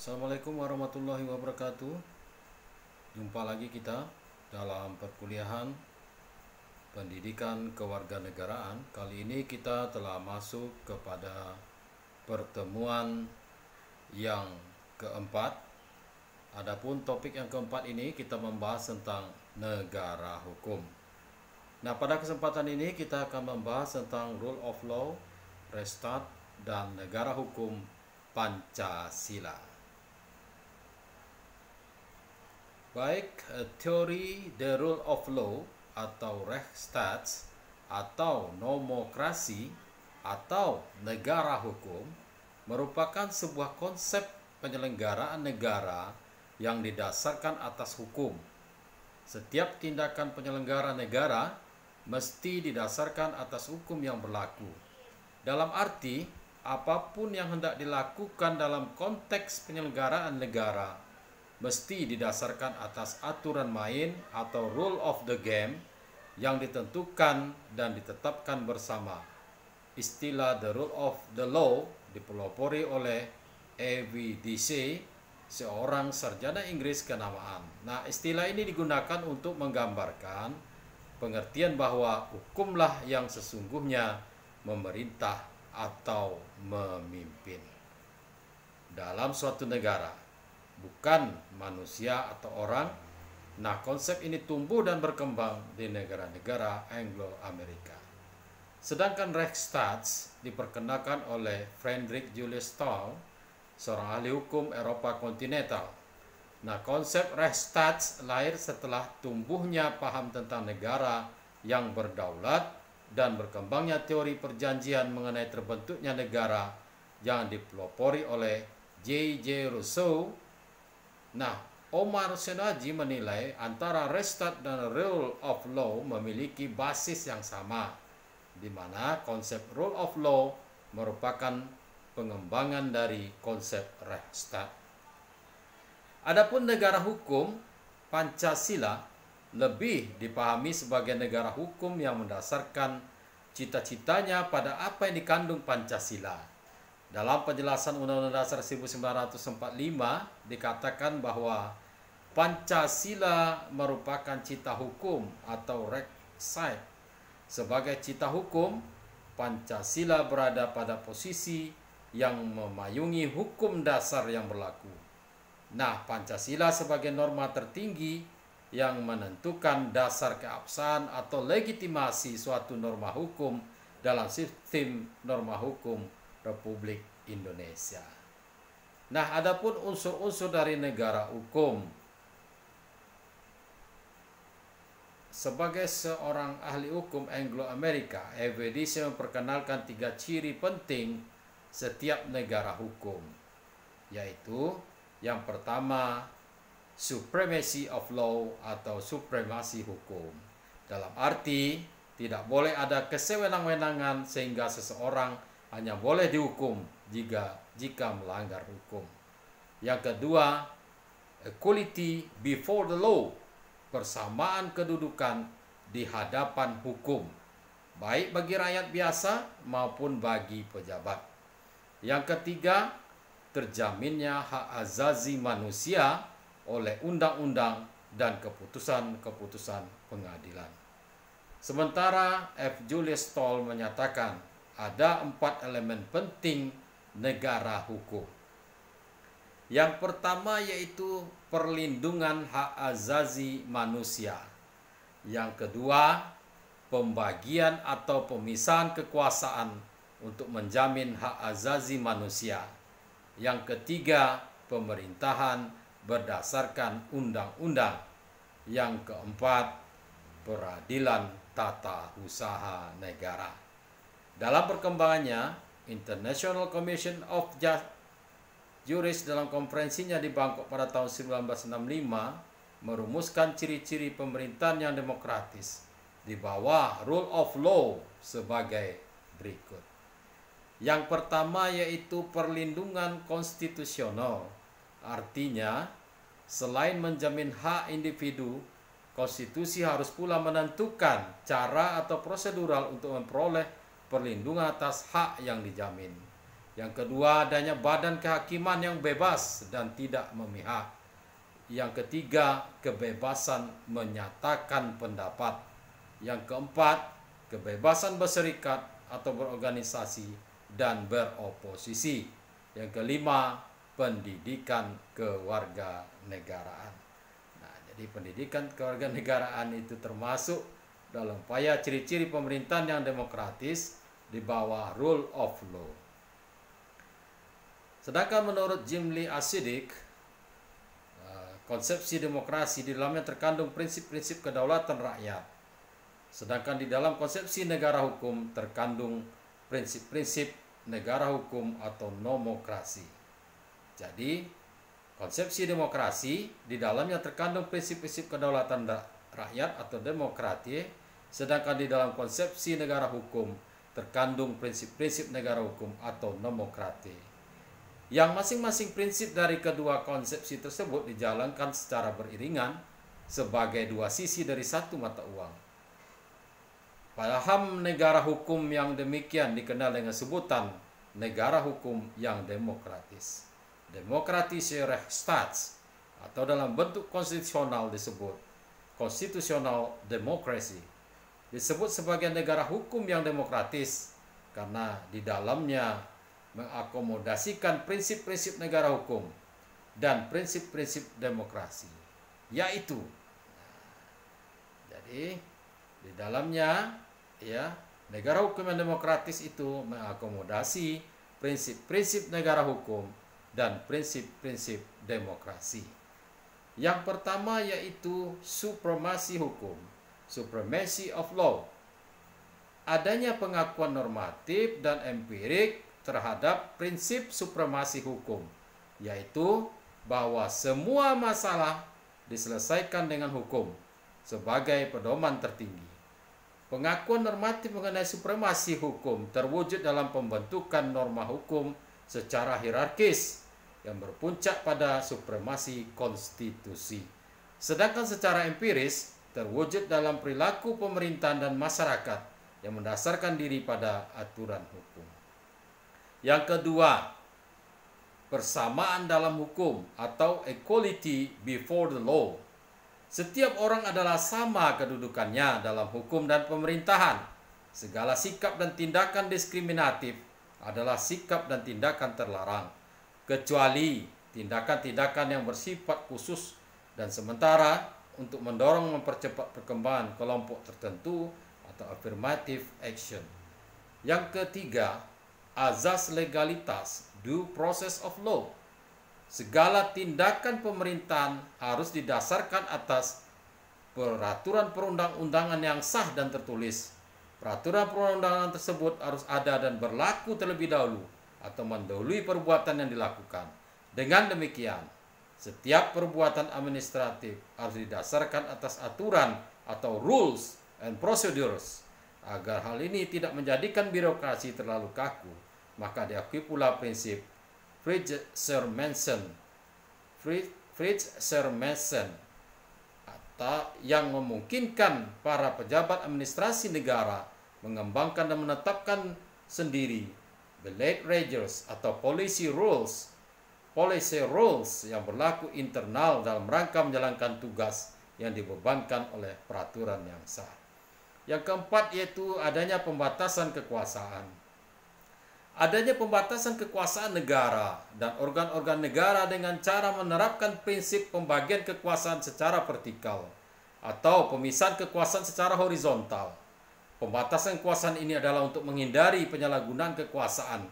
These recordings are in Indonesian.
Assalamualaikum warahmatullahi wabarakatuh. Jumpa lagi kita dalam perkuliahan pendidikan kewarganegaraan. Kali ini kita telah masuk kepada pertemuan yang keempat. Adapun topik yang keempat ini kita membahas tentang negara hukum. Nah, pada kesempatan ini kita akan membahas tentang rule of law, Rechtsstaat, dan negara hukum Pancasila. Baik, teori the rule of law atau Rechtsstaat atau nomokrasi atau negara hukum merupakan sebuah konsep penyelenggaraan negara yang didasarkan atas hukum. Setiap tindakan penyelenggara negara mesti didasarkan atas hukum yang berlaku. Dalam arti, apapun yang hendak dilakukan dalam konteks penyelenggaraan negara mesti didasarkan atas aturan main atau rule of the game yang ditentukan dan ditetapkan bersama. Istilah the rule of the law dipelopori oleh A.V.D.C., seorang sarjana Inggris kenamaan. Nah, istilah ini digunakan untuk menggambarkan pengertian bahwa hukumlah yang sesungguhnya memerintah atau memimpin dalam suatu negara, bukan manusia atau orang. Nah, konsep ini tumbuh dan berkembang di negara-negara Anglo-Amerika. Sedangkan Rechtsstaat diperkenalkan oleh Friedrich Julius Stahl, seorang ahli hukum Eropa kontinental. Nah, konsep Rechtsstaat lahir setelah tumbuhnya paham tentang negara yang berdaulat dan berkembangnya teori perjanjian mengenai terbentuknya negara yang dipelopori oleh J.J. Rousseau. Nah, Omar Senaji menilai antara Rechtsstaat dan rule of law memiliki basis yang sama, di mana konsep rule of law merupakan pengembangan dari konsep Rechtsstaat. Adapun negara hukum, Pancasila lebih dipahami sebagai negara hukum yang mendasarkan cita-citanya pada apa yang dikandung Pancasila. Dalam penjelasan Undang-Undang Dasar 1945 dikatakan bahwa Pancasila merupakan cita hukum atau Rechtsstaat. Sebagai cita hukum, Pancasila berada pada posisi yang memayungi hukum dasar yang berlaku. Nah, Pancasila sebagai norma tertinggi yang menentukan dasar keabsahan atau legitimasi suatu norma hukum dalam sistem norma hukum Republik Indonesia. Nah, adapun unsur-unsur dari negara hukum. Sebagai seorang ahli hukum Anglo-Amerika, A.V.D.C. memperkenalkan 3 ciri penting setiap negara hukum, yaitu yang pertama, supremacy of law atau supremasi hukum. Dalam arti, tidak boleh ada kesewenang-wenangan sehingga seseorang hanya boleh dihukum jika melanggar hukum. Yang kedua, equality before the law, persamaan kedudukan di hadapan hukum, baik bagi rakyat biasa maupun bagi pejabat. Yang ketiga, terjaminnya hak azazi manusia oleh undang-undang dan keputusan-keputusan pengadilan. Sementara F. Julius Stahl menyatakan ada 4 elemen penting negara hukum. Yang pertama yaitu perlindungan hak azazi manusia. Yang kedua, pembagian atau pemisahan kekuasaan untuk menjamin hak azazi manusia. Yang ketiga, pemerintahan berdasarkan undang-undang. Yang keempat, peradilan tata usaha negara. Dalam perkembangannya, International Commission of Justice dalam konferensinya di Bangkok pada tahun 1965 merumuskan ciri-ciri pemerintahan yang demokratis di bawah rule of law sebagai berikut. Yang pertama yaitu perlindungan konstitusional. Artinya, selain menjamin hak individu, konstitusi harus pula menentukan cara atau prosedural untuk memperoleh perlindungan atas hak yang dijamin. Yang kedua, adanya badan kehakiman yang bebas dan tidak memihak. Yang ketiga, kebebasan menyatakan pendapat. Yang keempat, kebebasan berserikat atau berorganisasi dan beroposisi. Yang kelima, pendidikan kewarganegaraan. Nah, jadi pendidikan kewarganegaraan itu termasuk dalam upaya ciri-ciri pemerintahan yang demokratis di bawah rule of law. Sedangkan menurut Jim Lee Asidik, konsepsi demokrasi di dalamnya terkandung prinsip-prinsip kedaulatan rakyat. Sedangkan di dalam konsepsi negara hukum terkandung prinsip-prinsip negara hukum atau nomokrasi. Jadi, konsepsi demokrasi di dalamnya terkandung prinsip-prinsip kedaulatan rakyat atau demokrati, sedangkan di dalam konsepsi negara hukum terkandung prinsip-prinsip negara hukum atau nomokrati. Yang masing-masing prinsip dari kedua konsepsi tersebut dijalankan secara beriringan sebagai dua sisi dari satu mata uang. Paham negara hukum yang demikian dikenal dengan sebutan negara hukum yang demokratis. Demokratische Rechtsstaats atau dalam bentuk konstitusional disebut constitutional democracy. Disebut sebagai negara hukum yang demokratis karena di dalamnya mengakomodasikan prinsip-prinsip negara hukum dan prinsip-prinsip demokrasi, yaitu jadi di dalamnya negara hukum yang demokratis itu mengakomodasi prinsip-prinsip negara hukum dan prinsip-prinsip demokrasi. Yang pertama yaitu supremasi hukum, supremacy of law. Adanya pengakuan normatif dan empirik terhadap prinsip supremasi hukum, yaitu bahwa semua masalah diselesaikan dengan hukum sebagai pedoman tertinggi. Pengakuan normatif mengenai supremasi hukum terwujud dalam pembentukan norma hukum secara hierarkis yang berpuncak pada supremasi konstitusi. Sedangkan secara empiris terwujud dalam perilaku pemerintahan dan masyarakat yang mendasarkan diri pada aturan hukum. Yang kedua, persamaan dalam hukum atau equality before the law. Setiap orang adalah sama kedudukannya dalam hukum dan pemerintahan. Segala sikap dan tindakan diskriminatif adalah sikap dan tindakan terlarang, kecuali tindakan-tindakan yang bersifat khusus dan sementara untuk mendorong mempercepat perkembangan kelompok tertentu atau affirmative action. Yang ketiga, azas legalitas, due process of law. Segala tindakan pemerintahan harus didasarkan atas peraturan perundang-undangan yang sah dan tertulis. Peraturan perundang-undangan tersebut harus ada dan berlaku terlebih dahulu atau mendahului perbuatan yang dilakukan. Dengan demikian, setiap perbuatan administratif harus didasarkan atas aturan atau rules and procedures. Agar hal ini tidak menjadikan birokrasi terlalu kaku, maka diakui pula prinsip Friedrichshafen atau yang memungkinkan para pejabat administrasi negara mengembangkan dan menetapkan sendiri Belate Regers atau policy rules yang berlaku internal dalam rangka menjalankan tugas yang dibebankan oleh peraturan yang sah. Yang keempat yaitu adanya pembatasan kekuasaan. Adanya pembatasan kekuasaan negara dan organ-organ negara dengan cara menerapkan prinsip pembagian kekuasaan secara vertikal atau pemisahan kekuasaan secara horizontal. Pembatasan kekuasaan ini adalah untuk menghindari penyalahgunaan kekuasaan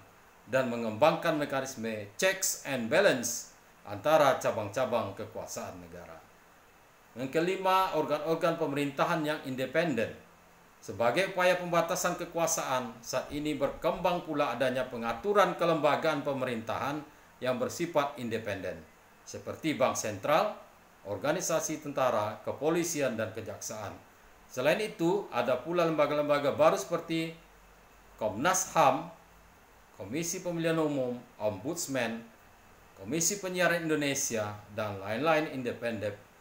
dan mengembangkan mekanisme checks and balance antara cabang-cabang kekuasaan negara. Yang kelima, organ-organ pemerintahan yang independen. Sebagai upaya pembatasan kekuasaan, saat ini berkembang pula adanya pengaturan kelembagaan pemerintahan yang bersifat independen, seperti Bank Sentral, organisasi tentara, kepolisian, dan kejaksaan. Selain itu, ada pula lembaga-lembaga baru seperti Komnas HAM, Komisi Pemilihan Umum, Ombudsman, Komisi Penyiaran Indonesia, dan lain-lain.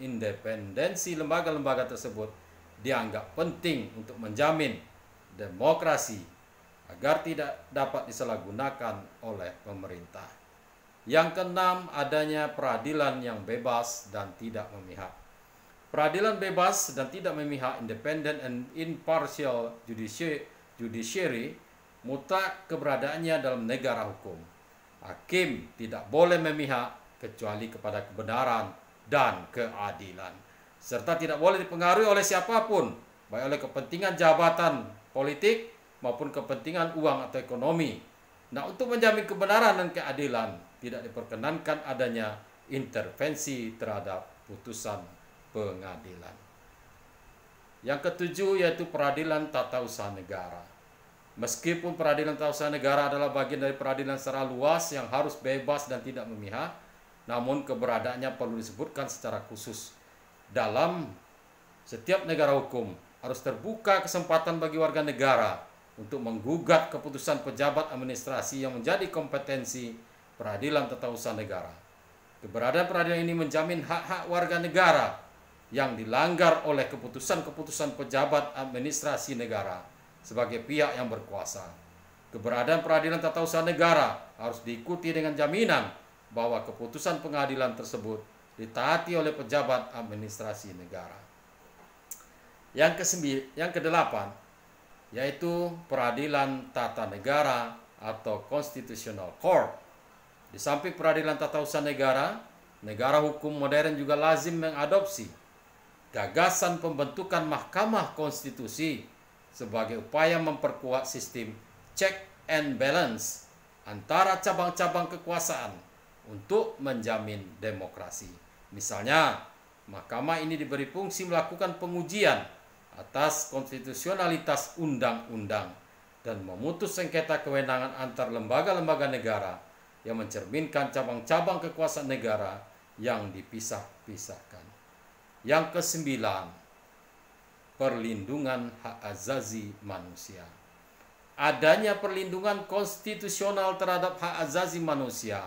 Independensi lembaga-lembaga tersebut dianggap penting untuk menjamin demokrasi agar tidak dapat disalahgunakan oleh pemerintah. Yang keenam, adanya peradilan yang bebas dan tidak memihak. Peradilan bebas dan tidak memihak, independent and impartial judiciary, mutlak keberadaannya dalam negara hukum. Hakim tidak boleh memihak kecuali kepada kebenaran dan keadilan, serta tidak boleh dipengaruhi oleh siapapun, baik oleh kepentingan jabatan politik maupun kepentingan uang atau ekonomi. Nah, untuk menjamin kebenaran dan keadilan, tidak diperkenankan adanya intervensi terhadap putusan pengadilan. Yang ketujuh yaitu peradilan tata usaha negara. Meskipun peradilan tata usaha negara adalah bagian dari peradilan secara luas yang harus bebas dan tidak memihak, namun keberadaannya perlu disebutkan secara khusus. Dalam setiap negara hukum harus terbuka kesempatan bagi warga negara untuk menggugat keputusan pejabat administrasi yang menjadi kompetensi peradilan tata usaha negara. Keberadaan peradilan ini menjamin hak-hak warga negara yang dilanggar oleh keputusan-keputusan pejabat administrasi negara sebagai pihak yang berkuasa. Keberadaan peradilan tata usaha negara harus diikuti dengan jaminan bahwa keputusan pengadilan tersebut ditaati oleh pejabat administrasi negara. Yang kedelapan yaitu peradilan tata negara atau constitutional court. Di samping peradilan tata usaha negara, negara hukum modern juga lazim mengadopsi gagasan pembentukan Mahkamah Konstitusi sebagai upaya memperkuat sistem check and balance antara cabang-cabang kekuasaan untuk menjamin demokrasi. Misalnya, mahkamah ini diberi fungsi melakukan pengujian atas konstitusionalitas undang-undang dan memutus sengketa kewenangan antar lembaga-lembaga negara yang mencerminkan cabang-cabang kekuasaan negara yang dipisah-pisahkan. Yang kesembilan, perlindungan hak azazi manusia. Adanya perlindungan konstitusional terhadap hak azazi manusia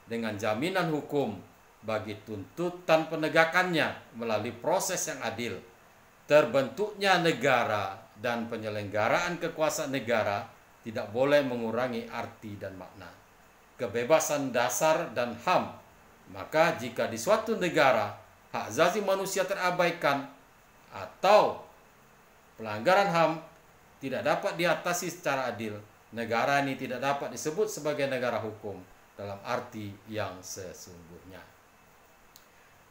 dengan jaminan hukum bagi tuntutan penegakannya melalui proses yang adil. Terbentuknya negara dan penyelenggaraan kekuasaan negara tidak boleh mengurangi arti dan makna kebebasan dasar dan HAM. Maka jika di suatu negara hak azazi manusia terabaikan atau pelanggaran HAM tidak dapat diatasi secara adil, negara ini tidak dapat disebut sebagai negara hukum dalam arti yang sesungguhnya.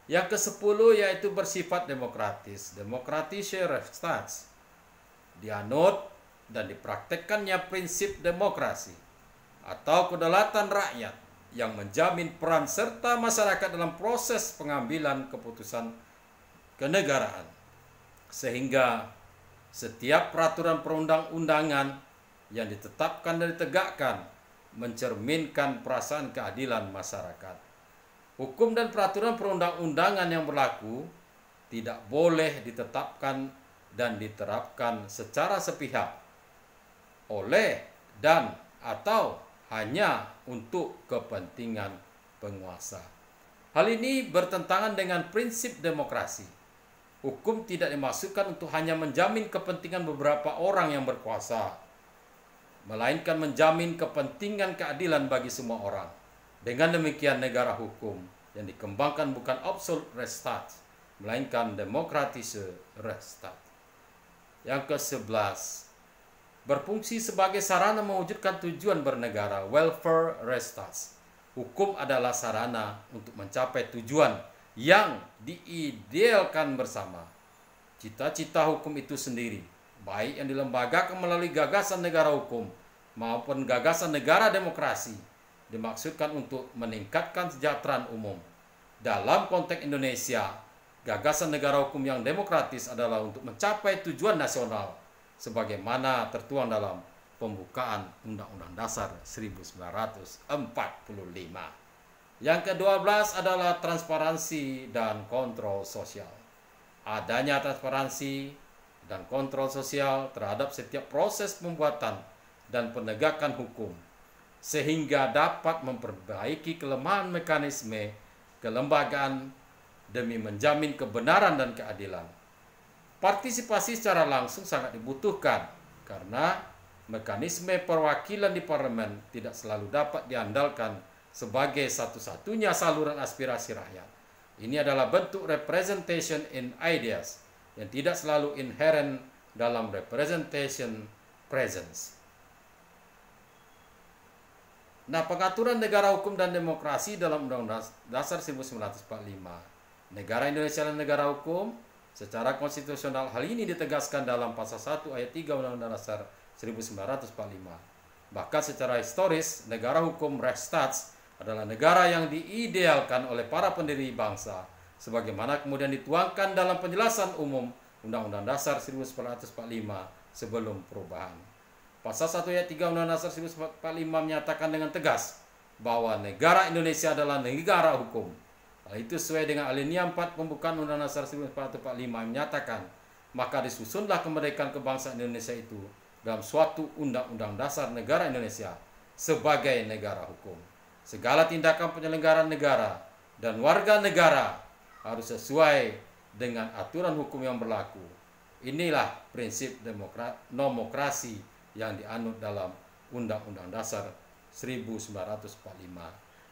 Yang ke-10 yaitu bersifat demokratis. Demokratische Rechtsstaat. Dianut dan dipraktekkannya prinsip demokrasi atau kedaulatan rakyat yang menjamin peran serta masyarakat dalam proses pengambilan keputusan kenegaraan. Sehingga setiap peraturan perundang-undangan yang ditetapkan dan ditegakkan mencerminkan perasaan keadilan masyarakat. Hukum dan peraturan perundang-undangan yang berlaku tidak boleh ditetapkan dan diterapkan secara sepihak oleh dan atau hanya untuk kepentingan penguasa. Hal ini bertentangan dengan prinsip demokrasi. Hukum tidak dimaksudkan untuk hanya menjamin kepentingan beberapa orang yang berkuasa, melainkan menjamin kepentingan keadilan bagi semua orang. Dengan demikian, negara hukum yang dikembangkan bukan absolute Rechtsstaat, melainkan demokratische Rechtsstaat. Yang ke-11, berfungsi sebagai sarana mewujudkan tujuan bernegara, welfare Rechtsstaat. Hukum adalah sarana untuk mencapai tujuan yang diidealkan bersama. Cita-cita hukum itu sendiri, baik yang dilembagakan melalui gagasan negara hukum maupun gagasan negara demokrasi, dimaksudkan untuk meningkatkan kesejahteraan umum. Dalam konteks Indonesia, gagasan negara hukum yang demokratis adalah untuk mencapai tujuan nasional sebagaimana tertuang dalam pembukaan Undang-Undang Dasar 1945. Yang ke-12 adalah transparansi dan kontrol sosial. Adanya transparansi dan kontrol sosial terhadap setiap proses pembuatan dan penegakan hukum, sehingga dapat memperbaiki kelemahan mekanisme kelembagaan demi menjamin kebenaran dan keadilan. Partisipasi secara langsung sangat dibutuhkan karena mekanisme perwakilan di parlemen tidak selalu dapat diandalkan sebagai satu-satunya saluran aspirasi rakyat. Ini adalah bentuk representation in ideas yang tidak selalu inherent dalam representation presence. Nah, pengaturan negara hukum dan demokrasi dalam Undang-Undang Dasar 1945. Negara Indonesia adalah negara hukum secara konstitusional. Hal ini ditegaskan dalam pasal 1 ayat 3 Undang-Undang Dasar 1945. Bahkan secara historis, negara hukum Rechtsstaat adalah negara yang diidealkan oleh para pendiri bangsa, sebagaimana kemudian dituangkan dalam penjelasan umum Undang-Undang Dasar 1945 sebelum perubahan. Pasal 1 ayat 3 Undang-Undang Dasar 1945 menyatakan dengan tegas bahwa negara Indonesia adalah negara hukum. Hal itu sesuai dengan alinea 4 pembukaan Undang-Undang Dasar 1945 menyatakan, maka disusunlah kemerdekaan kebangsaan Indonesia itu dalam suatu undang-undang dasar negara Indonesia sebagai negara hukum. Segala tindakan penyelenggaraan negara dan warga negara harus sesuai dengan aturan hukum yang berlaku. Inilah prinsip nomokrasi yang dianut dalam Undang-Undang Dasar 1945.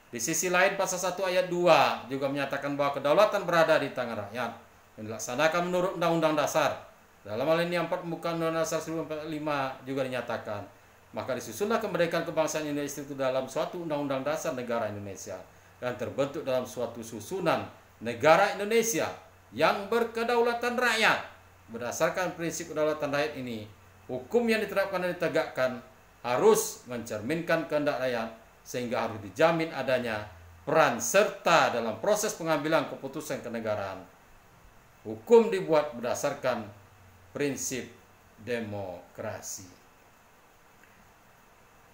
Di sisi lain, pasal 1 ayat 2 juga menyatakan bahwa kedaulatan berada di tangan rakyat yang dilaksanakan menurut Undang-Undang Dasar. Dalam alinea 4 pembukaan Undang-Undang Dasar 1945 juga dinyatakan, maka disusunlah kemerdekaan kebangsaan Indonesia itu dalam suatu Undang-Undang Dasar negara Indonesia yang terbentuk dalam suatu susunan negara Indonesia yang berkedaulatan rakyat. Berdasarkan prinsip kedaulatan rakyat ini, hukum yang diterapkan dan ditegakkan harus mencerminkan kehendak rakyat, sehingga harus dijamin adanya peran serta dalam proses pengambilan keputusan kenegaraan. Hukum dibuat berdasarkan prinsip demokrasi.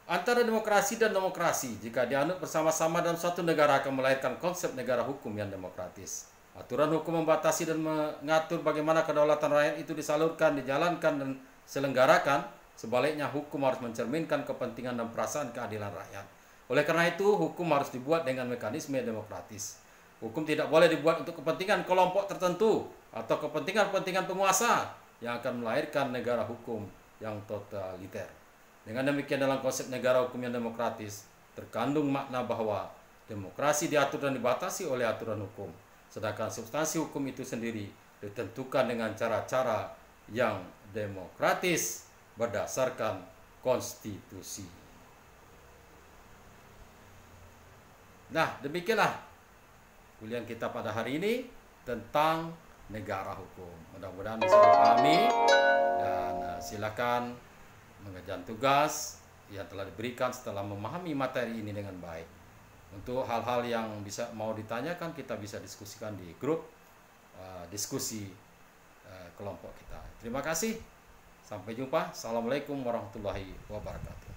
Antara demokrasi dan demokrasi, jika dianut bersama-sama dalam suatu negara, akan melahirkan konsep negara hukum yang demokratis. Aturan hukum membatasi dan mengatur bagaimana kedaulatan rakyat itu disalurkan, dijalankan, dan selenggarakan. Sebaliknya, hukum harus mencerminkan kepentingan dan perasaan keadilan rakyat. Oleh karena itu, hukum harus dibuat dengan mekanisme demokratis. Hukum tidak boleh dibuat untuk kepentingan kelompok tertentu atau kepentingan-kepentingan penguasa yang akan melahirkan negara hukum yang totaliter. Dengan demikian, dalam konsep negara hukum yang demokratis terkandung makna bahwa demokrasi diatur dan dibatasi oleh aturan hukum, sedangkan substansi hukum itu sendiri ditentukan dengan cara-cara yang demokratis berdasarkan konstitusi. Nah, demikianlah kuliah kita pada hari ini tentang negara hukum. Mudah-mudahan bisa dipahami, dan silakan mengerjakan tugas yang telah diberikan setelah memahami materi ini dengan baik. Untuk hal-hal yang bisa mau ditanyakan, kita bisa diskusikan di grup diskusi kelompok kita. Terima kasih. Sampai jumpa. Assalamualaikum warahmatullahi wabarakatuh.